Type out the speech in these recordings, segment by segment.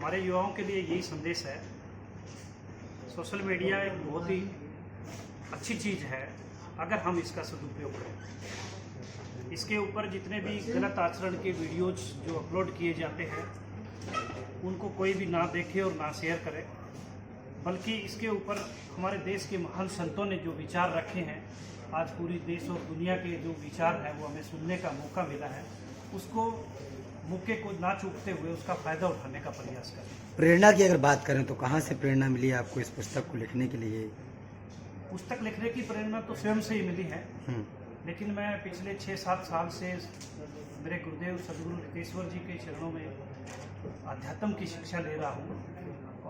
हमारे युवाओं के लिए यही संदेश है। सोशल मीडिया एक बहुत ही अच्छी चीज़ है अगर हम इसका सदुपयोग करें। इसके ऊपर जितने भी गलत आचरण के वीडियोज जो अपलोड किए जाते हैं उनको कोई भी ना देखे और ना शेयर करे, बल्कि इसके ऊपर हमारे देश के महान संतों ने जो विचार रखे हैं, आज पूरी देश और दुनिया के जो विचार हैं वो हमें सुनने का मौका मिला है, उसको मौके को ना चूकते हुए उसका फ़ायदा उठाने का प्रयास करें। प्रेरणा की अगर बात करें तो कहाँ से प्रेरणा मिली आपको इस पुस्तक को लिखने के लिए? पुस्तक लिखने की प्रेरणा तो स्वयं से ही मिली है, लेकिन मैं पिछले 6-7 साल से मेरे गुरुदेव सदगुरु रितेश्वर जी के चरणों में अध्यात्म की शिक्षा ले रहा हूँ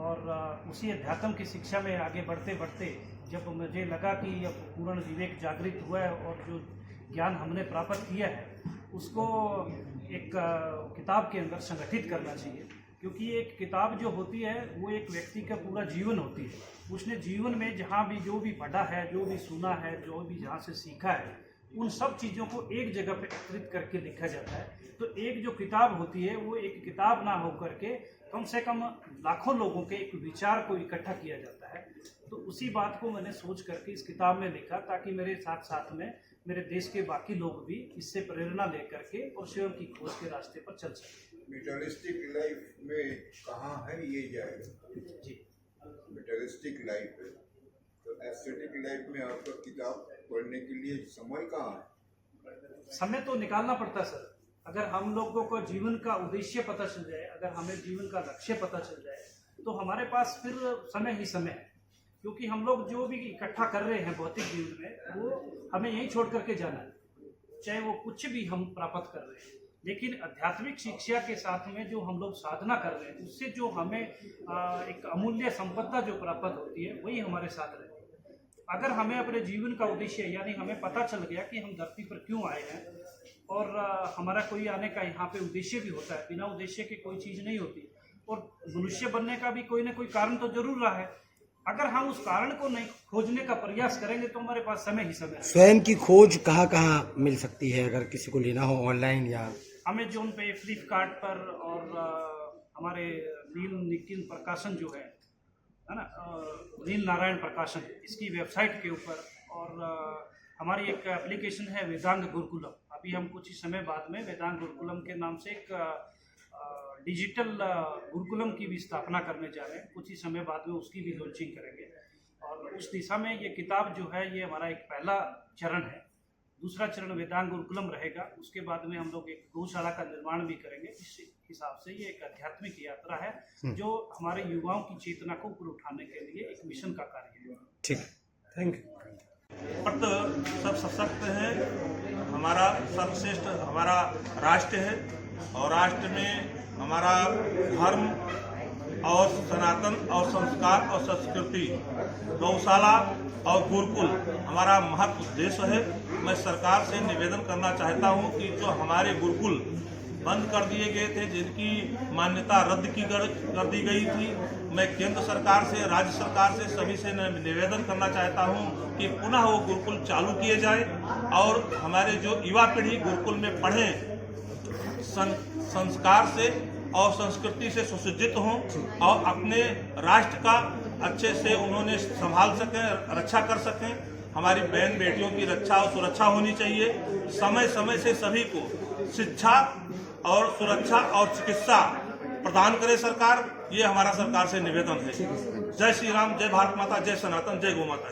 और उसी अध्यात्म की शिक्षा में आगे बढ़ते बढ़ते जब मुझे लगा कि अब पूर्ण विवेक जागृत हुआ है और जो ज्ञान हमने प्राप्त किया है उसको एक किताब के अंदर संगठित करना चाहिए, क्योंकि एक किताब जो होती है वो एक व्यक्ति का पूरा जीवन होती है। उसने जीवन में जहाँ भी जो भी पढ़ा है, जो भी सुना है, जो भी जहाँ से सीखा है, उन सब चीज़ों को एक जगह पे एकत्रित करके लिखा जाता है। तो एक जो किताब होती है वो एक किताब ना हो करके कम से कम लाखों लोगों के एक विचार को इकट्ठा किया जाता है। तो उसी बात को मैंने सोच करके इस किताब में लिखा, ताकि मेरे साथ साथ में मेरे देश के बाकी लोग भी इससे प्रेरणा लेकर के और स्वयं की खोज के रास्ते पर चल सकें। मेटलिस्टिक लाइफ में कहाँ है ये जाएगा जी, मेटलिस्टिक लाइफ है, तो एस्थेटिक लाइफ में आपका किताब पढ़ने के लिए समय कहाँ है? समय तो निकालना पड़ता है सर। अगर हम लोगों को जीवन का उद्देश्य पता चल जाए, अगर हमें जीवन का लक्ष्य पता चल जाए, तो हमारे पास फिर समय ही समय है। क्योंकि हम लोग जो भी इकट्ठा कर रहे हैं भौतिक जीवन में, वो हमें यहीं छोड़ करके जाना है, चाहे वो कुछ भी हम प्राप्त कर रहे हैं। लेकिन आध्यात्मिक शिक्षा के साथ में जो हम लोग साधना कर रहे हैं, उससे जो हमें एक अमूल्य संपदा जो प्राप्त होती है, वही हमारे साथ रहती है। अगर हमें अपने जीवन का उद्देश्य, यानी हमें पता चल गया कि हम धरती पर क्यों आए हैं और हमारा कोई आने का यहाँ पे उद्देश्य भी होता है, बिना उद्देश्य के कोई चीज़ नहीं होती, और मनुष्य बनने का भी कोई ना कोई कारण तो जरूर रहा है। अगर हम उस कारण को नहीं खोजने का प्रयास करेंगे तो हमारे पास समय ही समय है। स्वयं की खोज कहाँ कहाँ मिल सकती है अगर किसी को लेना हो, ऑनलाइन या अमेजोन पे, फ्लिपकार्ट पर, और हमारे नील नितिन प्रकाशन जो है ना, नील नारायण प्रकाशन, इसकी वेबसाइट के ऊपर, और हमारी एक एप्लीकेशन है वेदांग गुरुकुलम। अभी हम कुछ ही समय बाद में वेदांग गुरुकुलम के नाम से एक डिजिटल गुरुकुलम की भी स्थापना करने जा रहे हैं। कुछ ही समय बाद में उसकी भी लॉन्चिंग करेंगे, और उस दिशा में ये किताब जो है ये हमारा एक पहला चरण है। दूसरा चरण वेदांग गुरुकुलम रहेगा, उसके बाद में हम लोग एक गौशाला का निर्माण भी करेंगे। इस हिसाब से ये एक आध्यात्मिक यात्रा है जो हमारे युवाओं की चेतना को ऊपर उठाने के लिए एक मिशन का कार्य है। ठीक, थैंक यू। सब सशक्त है, हमारा सर्वश्रेष्ठ हमारा राष्ट्र है, और राष्ट्र में हमारा धर्म और सनातन और संस्कार और संस्कृति, गौशाला और गुरुकुल हमारा महत्व उद्देश्य है। मैं सरकार से निवेदन करना चाहता हूं कि जो हमारे गुरुकुल बंद कर दिए गए थे, जिनकी मान्यता रद्द कर दी गई थी, मैं केंद्र सरकार से, राज्य सरकार से, सभी से निवेदन करना चाहता हूं कि पुनः वो गुरुकुल चालू किए जाए और हमारे जो युवा पीढ़ी गुरुकुल में पढ़ें, संस्कार से और संस्कृति से सुसज्जित हों और अपने राष्ट्र का अच्छे से उन्होंने संभाल सकें, रक्षा कर सकें। हमारी बहन बेटियों की रक्षा और सुरक्षा होनी चाहिए। समय समय से सभी को शिक्षा और सुरक्षा और चिकित्सा प्रदान करे सरकार, ये हमारा सरकार से निवेदन है। जय श्री राम, जय भारत माता, जय सनातन, जय गौ माता।